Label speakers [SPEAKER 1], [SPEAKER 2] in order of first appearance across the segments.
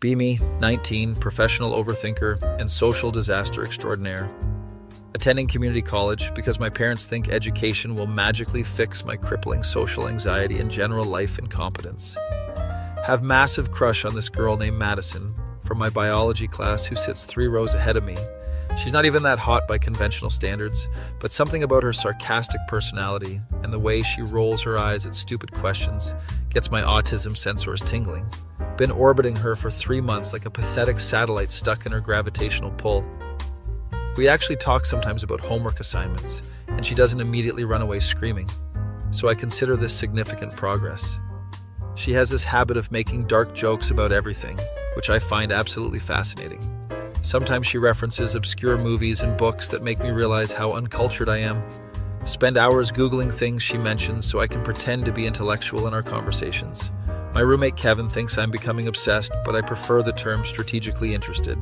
[SPEAKER 1] Be me, 19, professional overthinker, and social disaster extraordinaire. Attending community college because my parents think education will magically fix my crippling social anxiety and general life incompetence. Have massive crush on this girl named Madison from my biology class who sits 3 rows ahead of me. She's not even that hot by conventional standards, but something about her sarcastic personality and the way she rolls her eyes at stupid questions gets my autism sensors tingling. Been orbiting her for 3 months like a pathetic satellite stuck in her gravitational pull. We actually talk sometimes about homework assignments, and she doesn't immediately run away screaming, so I consider this significant progress. She has this habit of making dark jokes about everything, which I find absolutely fascinating. Sometimes she references obscure movies and books that make me realize how uncultured I am. Spend hours Googling things she mentions so I can pretend to be intellectual in our conversations. My roommate Kevin thinks I'm becoming obsessed, but I prefer the term strategically interested.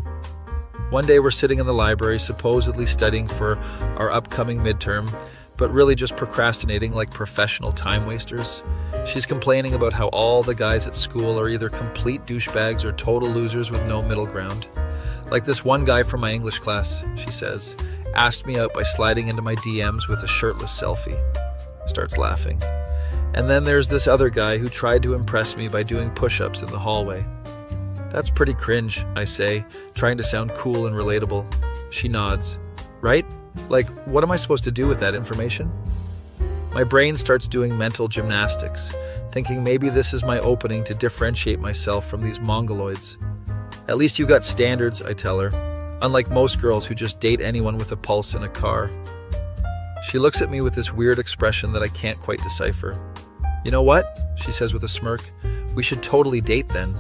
[SPEAKER 1] One day we're sitting in the library supposedly studying for our upcoming midterm, but really just procrastinating like professional time wasters. She's complaining about how all the guys at school are either complete douchebags or total losers with no middle ground. Like this one guy from my English class, she says, asked me out by sliding into my DMs with a shirtless selfie. Starts laughing. And then there's this other guy who tried to impress me by doing push-ups in the hallway. That's pretty cringe, I say, trying to sound cool and relatable. She nods. Right? Like, what am I supposed to do with that information? My brain starts doing mental gymnastics, thinking maybe this is my opening to differentiate myself from these mongoloids. At least you got standards, I tell her, unlike most girls who just date anyone with a pulse in a car. She looks at me with this weird expression that I can't quite decipher. You know what? She says with a smirk. We should totally date then.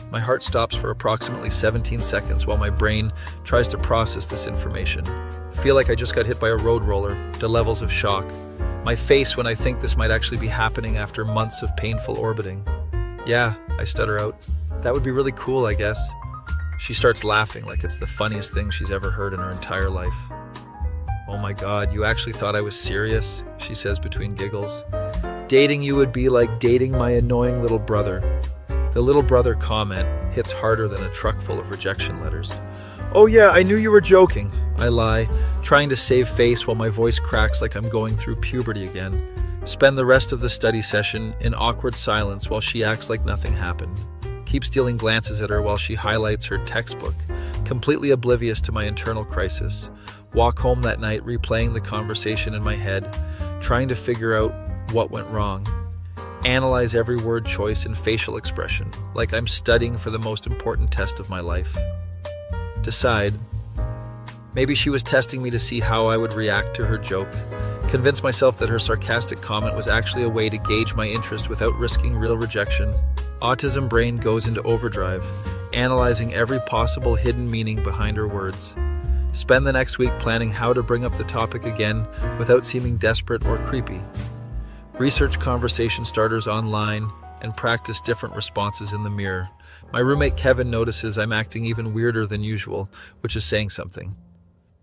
[SPEAKER 1] My heart stops for approximately 17 seconds while my brain tries to process this information. Feel like I just got hit by a road roller, to levels of shock. My face when I think this might actually be happening after months of painful orbiting. Yeah, I stutter out. That would be really cool, I guess. She starts laughing like it's the funniest thing she's ever heard in her entire life. Oh my God, you actually thought I was serious? She says between giggles. Dating you would be like dating my annoying little brother. The little brother comment hits harder than a truck full of rejection letters. Oh yeah, I knew you were joking, I lie, trying to save face while my voice cracks like I'm going through puberty again. Spend the rest of the study session in awkward silence while she acts like nothing happened. Keep stealing glances at her while she highlights her textbook, completely oblivious to my internal crisis. Walk home that night replaying the conversation in my head, trying to figure out what went wrong. Analyze every word choice and facial expression, like I'm studying for the most important test of my life. Decide. Maybe she was testing me to see how I would react to her joke. Convince myself that her sarcastic comment was actually a way to gauge my interest without risking real rejection. Autism brain goes into overdrive, analyzing every possible hidden meaning behind her words. Spend the next week planning how to bring up the topic again without seeming desperate or creepy. Research conversation starters online and practice different responses in the mirror. My roommate Kevin notices I'm acting even weirder than usual, which is saying something.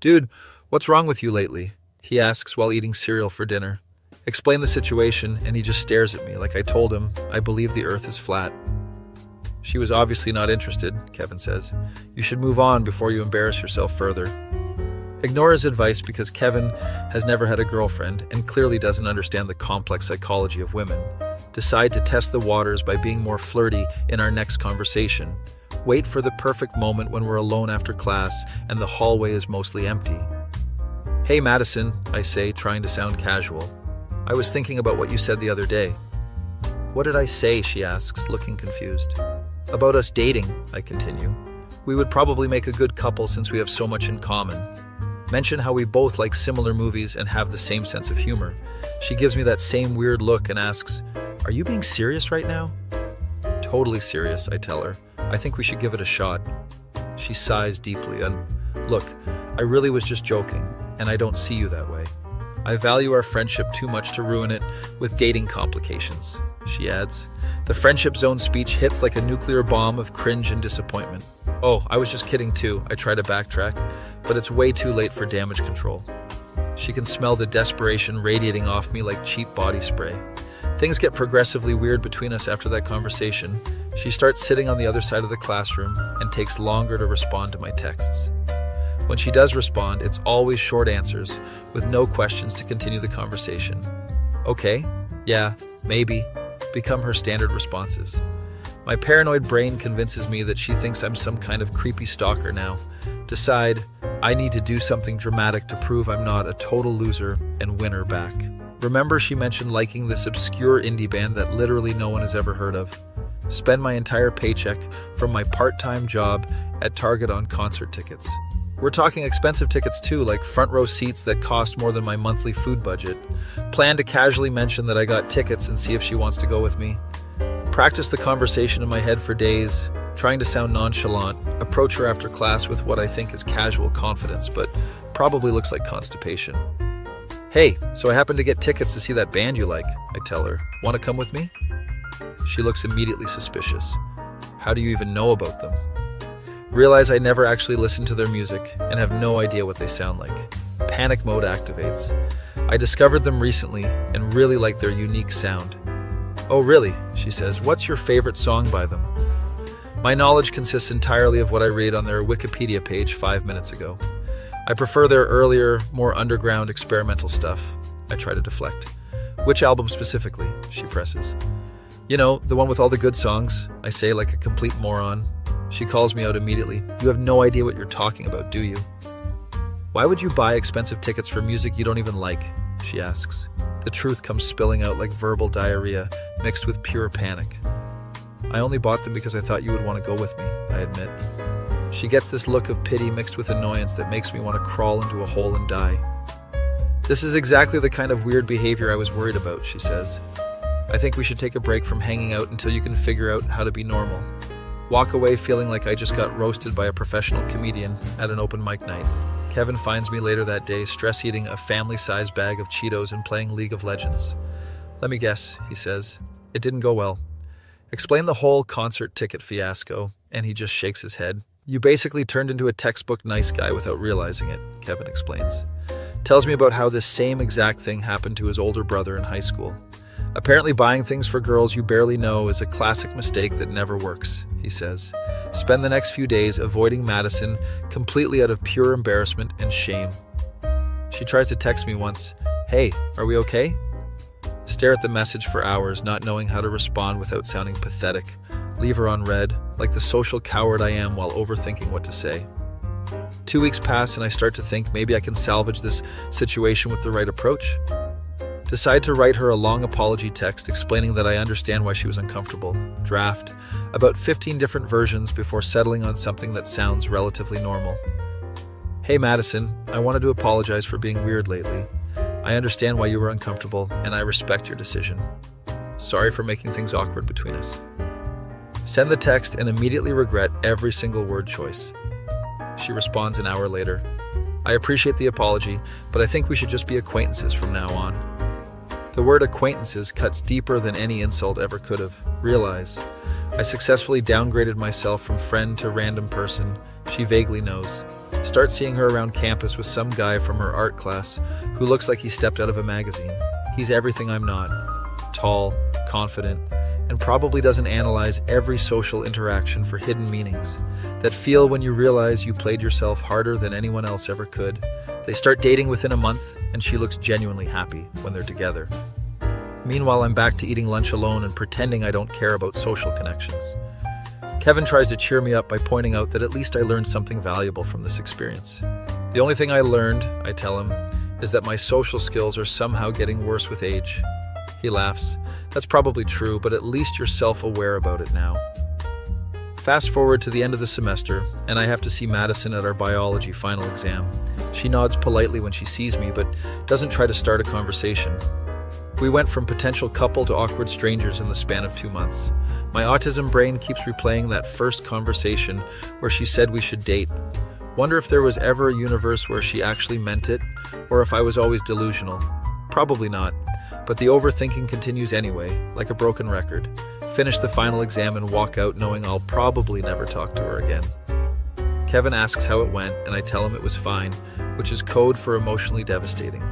[SPEAKER 1] Dude, what's wrong with you lately? He asks while eating cereal for dinner. Explain the situation, and he just stares at me like I told him I believe the earth is flat. She was obviously not interested, Kevin says. You should move on before you embarrass yourself further. Ignore his advice because Kevin has never had a girlfriend and clearly doesn't understand the complex psychology of women. Decide to test the waters by being more flirty in our next conversation. Wait for the perfect moment when we're alone after class and the hallway is mostly empty. Hey Madison, I say, trying to sound casual. I was thinking about what you said the other day. What did I say? She asks, looking confused. About us dating, I continue. We would probably make a good couple since we have so much in common. Mention how we both like similar movies and have the same sense of humor. She gives me that same weird look and asks, Are you being serious right now? Totally serious, I tell her. I think we should give it a shot. She sighs deeply and, look, I really was just joking, and I don't see you that way. I value our friendship too much to ruin it with dating complications, she adds. The friendship zone speech hits like a nuclear bomb of cringe and disappointment. Oh, I was just kidding too, I try to backtrack, but it's way too late for damage control. She can smell the desperation radiating off me like cheap body spray. Things get progressively weird between us after that conversation. She starts sitting on the other side of the classroom and takes longer to respond to my texts. When she does respond, it's always short answers with no questions to continue the conversation. Okay, yeah, maybe, become her standard responses. My paranoid brain convinces me that she thinks I'm some kind of creepy stalker now. Decide I need to do something dramatic to prove I'm not a total loser and win her back. Remember, she mentioned liking this obscure indie band that literally no one has ever heard of. Spend my entire paycheck from my part-time job at Target on concert tickets. We're talking expensive tickets too, like front row seats that cost more than my monthly food budget. Plan to casually mention that I got tickets and see if she wants to go with me. Practice the conversation in my head for days, trying to sound nonchalant. Approach her after class with what I think is casual confidence, but probably looks like constipation. Hey, so I happened to get tickets to see that band you like, I tell her. Want to come with me? She looks immediately suspicious. How do you even know about them? Realize I never actually listened to their music and have no idea what they sound like. Panic mode activates. I discovered them recently and really like their unique sound. Oh really, she says. What's your favorite song by them? My knowledge consists entirely of what I read on their Wikipedia page 5 minutes ago. I prefer their earlier, more underground experimental stuff. I try to deflect. Which album specifically? She presses. You know, the one with all the good songs, I say like a complete moron. She calls me out immediately. You have no idea what you're talking about, do you? Why would you buy expensive tickets for music you don't even like? She asks. The truth comes spilling out like verbal diarrhea, mixed with pure panic. I only bought them because I thought you would want to go with me, I admit. She gets this look of pity mixed with annoyance that makes me want to crawl into a hole and die. This is exactly the kind of weird behavior I was worried about, she says. I think we should take a break from hanging out until you can figure out how to be normal. Walk away feeling like I just got roasted by a professional comedian at an open mic night. Kevin finds me later that day, stress-eating a family-sized bag of Cheetos and playing League of Legends. Let me guess, he says. It didn't go well. Explain the whole concert ticket fiasco, and he just shakes his head. You basically turned into a textbook nice guy without realizing it, Kevin explains. Tells me about how this same exact thing happened to his older brother in high school. Apparently buying things for girls you barely know is a classic mistake that never works, he says. Spend the next few days avoiding Madison completely out of pure embarrassment and shame. She tries to text me once, "Hey, are we okay?" Stare at the message for hours, not knowing how to respond without sounding pathetic. Leave her on read, like the social coward I am while overthinking what to say. 2 weeks pass and I start to think maybe I can salvage this situation with the right approach. Decide to write her a long apology text explaining that I understand why she was uncomfortable. Draft about 15 different versions before settling on something that sounds relatively normal. Hey Madison, I wanted to apologize for being weird lately. I understand why you were uncomfortable and I respect your decision. Sorry for making things awkward between us. Send the text and immediately regret every single word choice. She responds an hour later. I appreciate the apology, but I think we should just be acquaintances from now on. The word acquaintances cuts deeper than any insult ever could have. Realize, I successfully downgraded myself from friend to random person she vaguely knows. Start seeing her around campus with some guy from her art class who looks like he stepped out of a magazine. He's everything I'm not. Tall, confident, and probably doesn't analyze every social interaction for hidden meanings that feel when you realize you played yourself harder than anyone else ever could. They start dating within a month, and she looks genuinely happy when they're together. Meanwhile, I'm back to eating lunch alone and pretending I don't care about social connections. Kevin tries to cheer me up by pointing out that at least I learned something valuable from this experience. The only thing I learned, I tell him, is that my social skills are somehow getting worse with age. He laughs. That's probably true, but at least you're self-aware about it now. Fast forward to the end of the semester, and I have to see Madison at our biology final exam. She nods politely when she sees me, but doesn't try to start a conversation. We went from potential couple to awkward strangers in the span of 2 months. My autism brain keeps replaying that first conversation where she said we should date. Wonder if there was ever a universe where she actually meant it, or if I was always delusional. Probably not, but the overthinking continues anyway, like a broken record. Finish the final exam and walk out knowing I'll probably never talk to her again. Kevin asks how it went, and I tell him it was fine, which is code for emotionally devastating.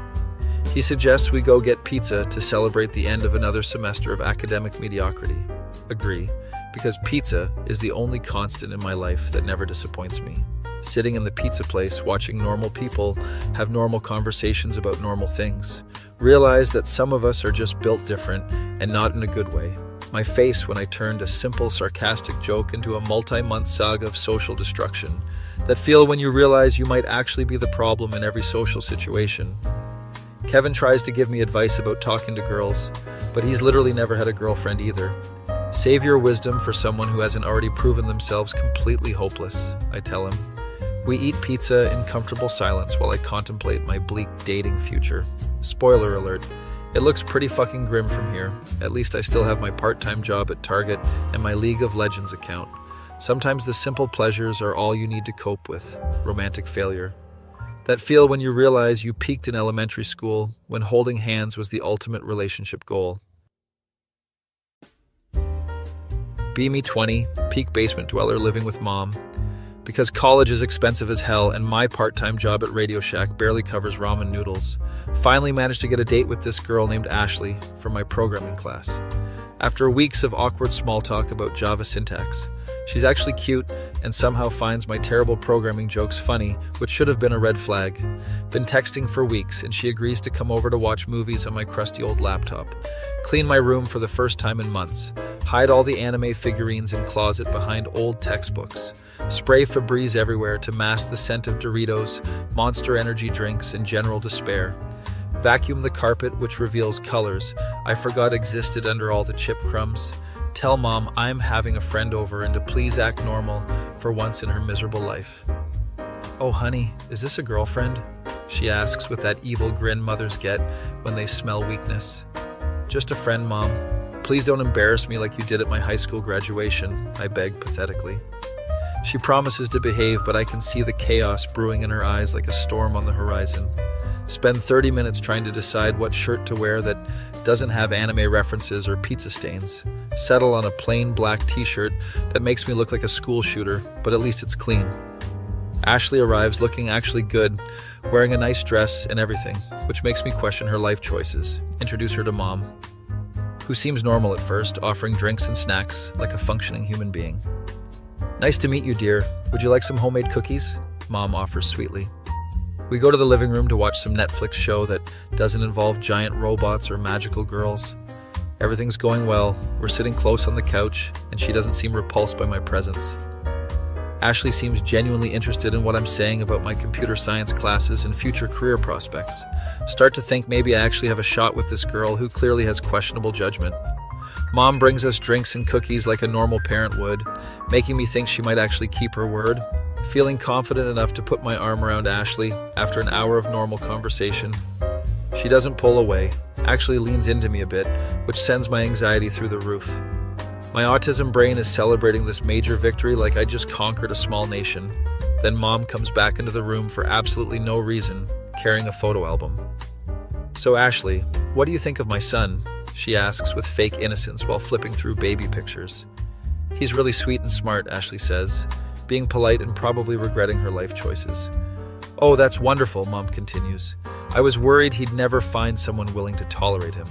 [SPEAKER 1] He suggests we go get pizza to celebrate the end of another semester of academic mediocrity. Agree, because pizza is the only constant in my life that never disappoints me. Sitting in the pizza place, watching normal people have normal conversations about normal things. Realize that some of us are just built different and not in a good way. My face when I turned a simple, sarcastic joke into a multi-month saga of social destruction. That feel when you realize you might actually be the problem in every social situation. Kevin tries to give me advice about talking to girls, but he's literally never had a girlfriend either. Save your wisdom for someone who hasn't already proven themselves completely hopeless, I tell him. We eat pizza in comfortable silence while I contemplate my bleak dating future. Spoiler alert, it looks pretty fucking grim from here. At least I still have my part-time job at Target and my League of Legends account. Sometimes the simple pleasures are all you need to cope with. Romantic failure. That feel when you realize you peaked in elementary school, when holding hands was the ultimate relationship goal. Be me 20, peak basement dweller living with mom. Because college is expensive as hell and my part-time job at Radio Shack barely covers ramen noodles. Finally managed to get a date with this girl named Ashley from my programming class. After weeks of awkward small talk about Java syntax, she's actually cute and somehow finds my terrible programming jokes funny, which should have been a red flag. Been texting for weeks and she agrees to come over to watch movies on my crusty old laptop. Clean my room for the first time in months. Hide all the anime figurines in closet behind old textbooks. Spray Febreze everywhere to mask the scent of Doritos, Monster Energy drinks, and general despair. Vacuum the carpet, which reveals colors I forgot existed under all the chip crumbs. Tell mom I'm having a friend over and to please act normal for once in her miserable life. Oh honey, is this a girlfriend? She asks with that evil grin mothers get when they smell weakness. Just a friend, mom. Please don't embarrass me like you did at my high school graduation, I beg pathetically. She promises to behave, but I can see the chaos brewing in her eyes like a storm on the horizon. Spend 30 minutes trying to decide what shirt to wear that doesn't have anime references or pizza stains. Settle on a plain black t-shirt that makes me look like a school shooter, but at least it's clean. Ashley arrives looking actually good, wearing a nice dress and everything, which makes me question her life choices. Introduce her to mom, who seems normal at first, offering drinks and snacks like a functioning human being. Nice to meet you, dear. Would you like some homemade cookies? Mom offers sweetly. We go to the living room to watch some Netflix show that doesn't involve giant robots or magical girls. Everything's going well. We're sitting close on the couch, and she doesn't seem repulsed by my presence. Ashley seems genuinely interested in what I'm saying about my computer science classes and future career prospects. Start to think maybe I actually have a shot with this girl who clearly has questionable judgment. Mom brings us drinks and cookies like a normal parent would, making me think she might actually keep her word. Feeling confident enough to put my arm around Ashley after an hour of normal conversation. She doesn't pull away, actually leans into me a bit, which sends my anxiety through the roof. My autism brain is celebrating this major victory like I just conquered a small nation. Then mom comes back into the room for absolutely no reason, carrying a photo album. So Ashley, what do you think of my son? She asks with fake innocence while flipping through baby pictures. He's really sweet and smart, Ashley says, being polite and probably regretting her life choices. Oh, that's wonderful, mom continues. I was worried he'd never find someone willing to tolerate him.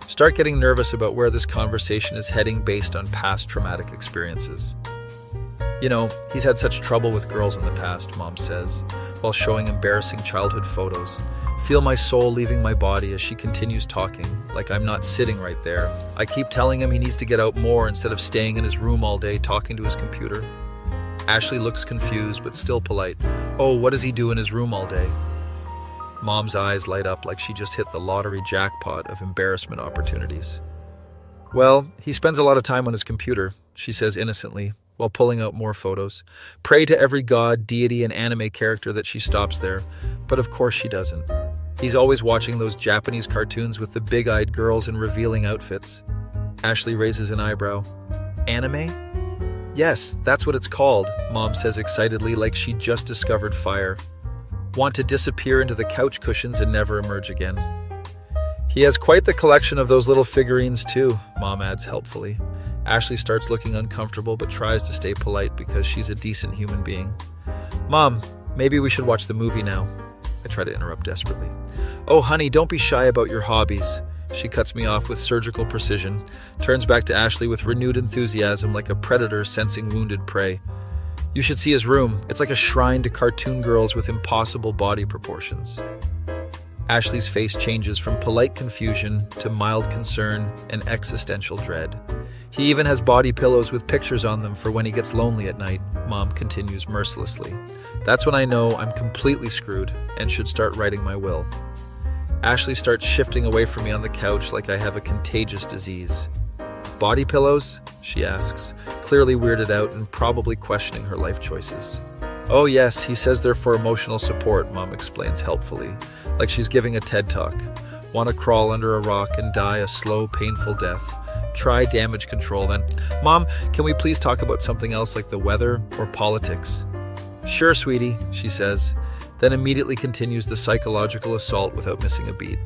[SPEAKER 1] Start getting nervous about where this conversation is heading based on past traumatic experiences. You know, he's had such trouble with girls in the past, mom says, while showing embarrassing childhood photos. Feel my soul leaving my body as she continues talking, like I'm not sitting right there. I keep telling him he needs to get out more instead of staying in his room all day talking to his computer. Ashley looks confused but still polite. Oh, what does he do in his room all day? Mom's eyes light up like she just hit the lottery jackpot of embarrassment opportunities. Well, he spends a lot of time on his computer, she says innocently, while pulling out more photos. Pray to every god, deity, and anime character that she stops there, but of course she doesn't. He's always watching those Japanese cartoons with the big-eyed girls in revealing outfits. Ashley raises an eyebrow. Anime? Yes, that's what it's called, Mom says excitedly like she just discovered fire. Want to disappear into the couch cushions and never emerge again. He has quite the collection of those little figurines too, Mom adds helpfully. Ashley starts looking uncomfortable but tries to stay polite because she's a decent human being. Mom, maybe we should watch the movie now. I try to interrupt desperately. Oh, honey, don't be shy about your hobbies. She cuts me off with surgical precision, turns back to Ashley with renewed enthusiasm like a predator sensing wounded prey. You should see his room. It's like a shrine to cartoon girls with impossible body proportions. Ashley's face changes from polite confusion to mild concern and existential dread. He even has body pillows with pictures on them for when he gets lonely at night, Mom continues mercilessly. That's when I know I'm completely screwed and should start writing my will. Ashley starts shifting away from me on the couch like I have a contagious disease. Body pillows? She asks, clearly weirded out and probably questioning her life choices. Oh yes, he says they're for emotional support, Mom explains helpfully, like she's giving a TED Talk. Want to crawl under a rock and die a slow, painful death? Try damage control then. Mom, can we please talk about something else like the weather or politics? Sure, sweetie, she says, then immediately continues the psychological assault without missing a beat.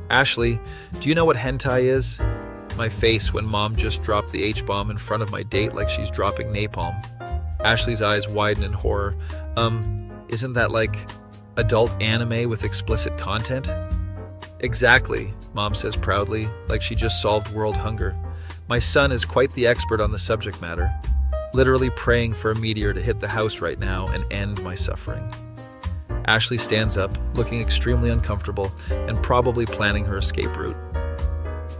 [SPEAKER 1] Ashley, do you know what hentai is? My face when Mom just dropped the H-bomb in front of my date like she's dropping napalm. Ashley's eyes widen in horror. Isn't that like adult anime with explicit content? Exactly, Mom says proudly, like she just solved world hunger. My son is quite the expert on the subject matter, literally praying for a meteor to hit the house right now and end my suffering. Ashley stands up, looking extremely uncomfortable and probably planning her escape route.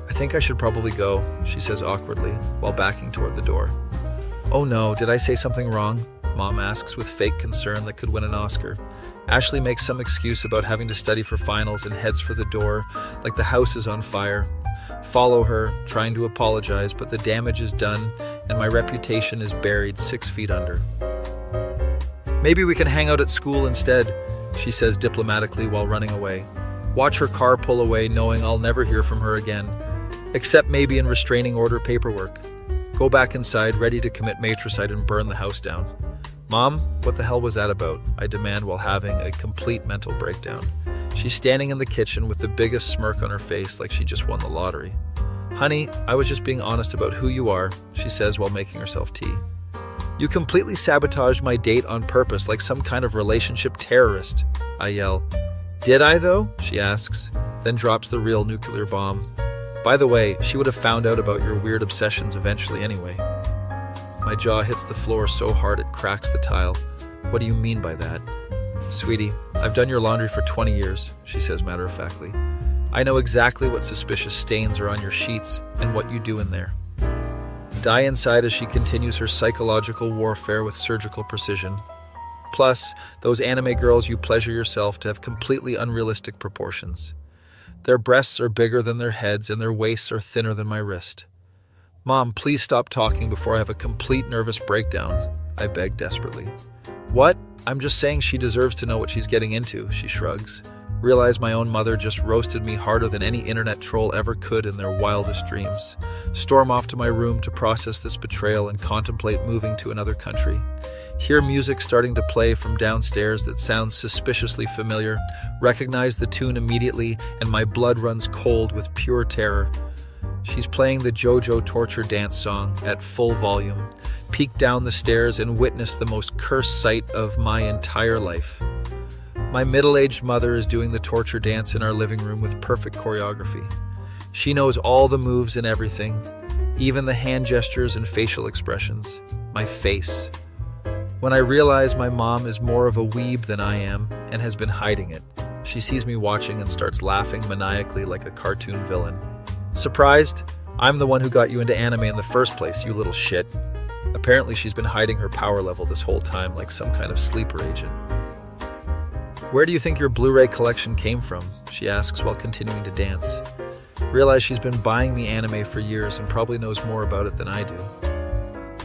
[SPEAKER 1] I think I should probably go, she says awkwardly, while backing toward the door. Oh no, did I say something wrong? Mom asks with fake concern that could win an Oscar. Ashley makes some excuse about having to study for finals and heads for the door, like the house is on fire. Follow her, trying to apologize, but the damage is done and my reputation is buried 6 feet under. Maybe we can hang out at school instead, she says diplomatically while running away. Watch her car pull away knowing I'll never hear from her again, except maybe in restraining order paperwork. Go back inside, ready to commit matricide and burn the house down. Mom, what the hell was that about? I demand while having a complete mental breakdown. She's standing in the kitchen with the biggest smirk on her face like she just won the lottery. Honey, I was just being honest about who you are, she says while making herself tea. You completely sabotaged my date on purpose like some kind of relationship terrorist, I yell. Did I though? She asks, then drops the real nuclear bomb. By the way, she would have found out about your weird obsessions eventually anyway. My jaw hits the floor so hard it cracks the tile. What do you mean by that? Sweetie, I've done your laundry for 20 years, she says matter-of-factly. I know exactly what suspicious stains are on your sheets and what you do in there. Die inside as she continues her psychological warfare with surgical precision. Plus, those anime girls you pleasure yourself to have completely unrealistic proportions. Their breasts are bigger than their heads and their waists are thinner than my wrist. Mom, please stop talking before I have a complete nervous breakdown, I beg desperately. What? I'm just saying she deserves to know what she's getting into, she shrugs. Realize my own mother just roasted me harder than any internet troll ever could in their wildest dreams. Storm off to my room to process this betrayal and contemplate moving to another country. Hear music starting to play from downstairs that sounds suspiciously familiar. Recognize the tune immediately and my blood runs cold with pure terror. She's playing the JoJo torture dance song at full volume. Peek down the stairs and witness the most cursed sight of my entire life. My middle-aged mother is doing the torture dance in our living room with perfect choreography. She knows all the moves and everything, even the hand gestures and facial expressions. My face. When I realize my mom is more of a weeb than I am and has been hiding it, she sees me watching and starts laughing maniacally like a cartoon villain. Surprised? I'm the one who got you into anime in the first place, you little shit. Apparently she's been hiding her power level this whole time like some kind of sleeper agent. Where do you think your Blu-ray collection came from? She asks while continuing to dance. Realize she's been buying me anime for years and probably knows more about it than I do.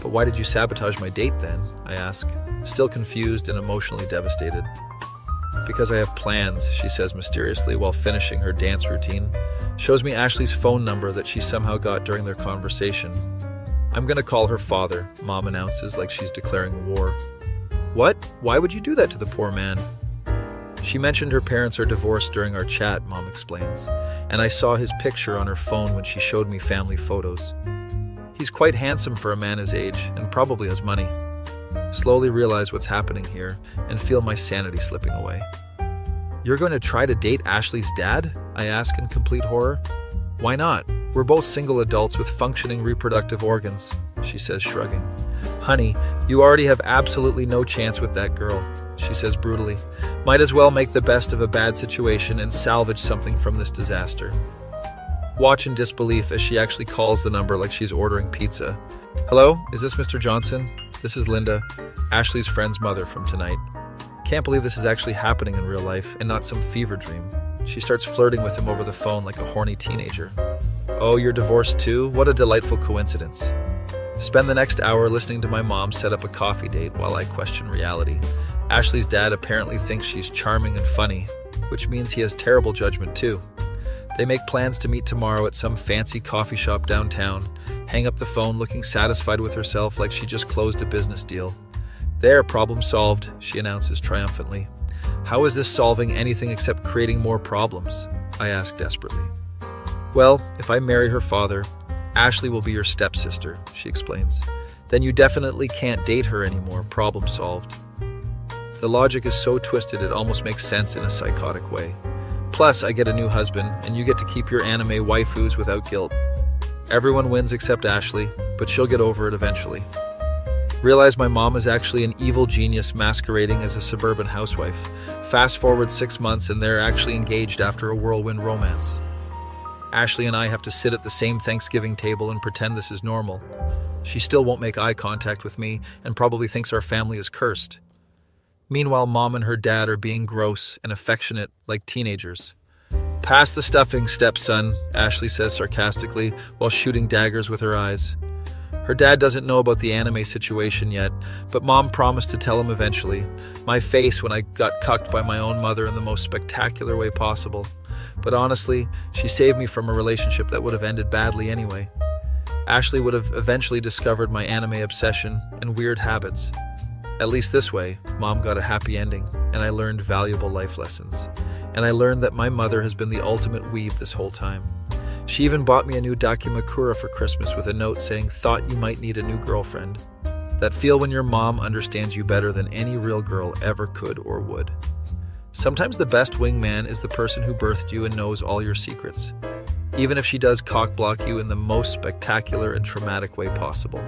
[SPEAKER 1] But why did you sabotage my date then? I ask, still confused and emotionally devastated. Because I have plans, she says mysteriously while finishing her dance routine. Shows me Ashley's phone number that she somehow got during their conversation. I'm gonna call her father, Mom announces like she's declaring war. What? Why would you do that to the poor man? She mentioned her parents are divorced during our chat, Mom explains, and I saw his picture on her phone when she showed me family photos. He's quite handsome for a man his age and probably has money. Slowly realize what's happening here and feel my sanity slipping away. You're going to try to date Ashley's dad? I ask in complete horror. Why not? We're both single adults with functioning reproductive organs, she says, shrugging. Honey, you already have absolutely no chance with that girl, she says brutally. Might as well make the best of a bad situation and salvage something from this disaster. Watch in disbelief as she actually calls the number like she's ordering pizza. Hello, is this Mr. Johnson? This is Linda, Ashley's friend's mother from tonight. Can't believe this is actually happening in real life and not some fever dream. She starts flirting with him over the phone like a horny teenager. Oh, you're divorced too? What a delightful coincidence. Spend the next hour listening to my mom set up a coffee date while I question reality. Ashley's dad apparently thinks she's charming and funny, which means he has terrible judgment too. They make plans to meet tomorrow at some fancy coffee shop downtown, hang up the phone looking satisfied with herself like she just closed a business deal. There, problem solved, she announces triumphantly. How is this solving anything except creating more problems? I ask desperately. Well, if I marry her father, Ashley will be your stepsister, she explains. Then you definitely can't date her anymore, problem solved. The logic is so twisted it almost makes sense in a psychotic way. Plus, I get a new husband, and you get to keep your anime waifus without guilt. Everyone wins except Ashley, but she'll get over it eventually. Realize my mom is actually an evil genius masquerading as a suburban housewife. Fast forward 6 months and they're actually engaged after a whirlwind romance. Ashley and I have to sit at the same Thanksgiving table and pretend this is normal. She still won't make eye contact with me and probably thinks our family is cursed. Meanwhile, mom and her dad are being gross and affectionate like teenagers. Pass the stuffing, stepson, Ashley says sarcastically while shooting daggers with her eyes. Her dad doesn't know about the anime situation yet, but mom promised to tell him eventually. My face when I got cucked by my own mother in the most spectacular way possible. But honestly, she saved me from a relationship that would have ended badly anyway. Ashley would have eventually discovered my anime obsession and weird habits. At least this way, mom got a happy ending, and I learned valuable life lessons. And I learned that my mother has been the ultimate weeb this whole time. She even bought me a new Dakimakura for Christmas with a note saying, "Thought you might need a new girlfriend." That feel when your mom understands you better than any real girl ever could or would. Sometimes the best wingman is the person who birthed you and knows all your secrets, even if she does cockblock you in the most spectacular and traumatic way possible.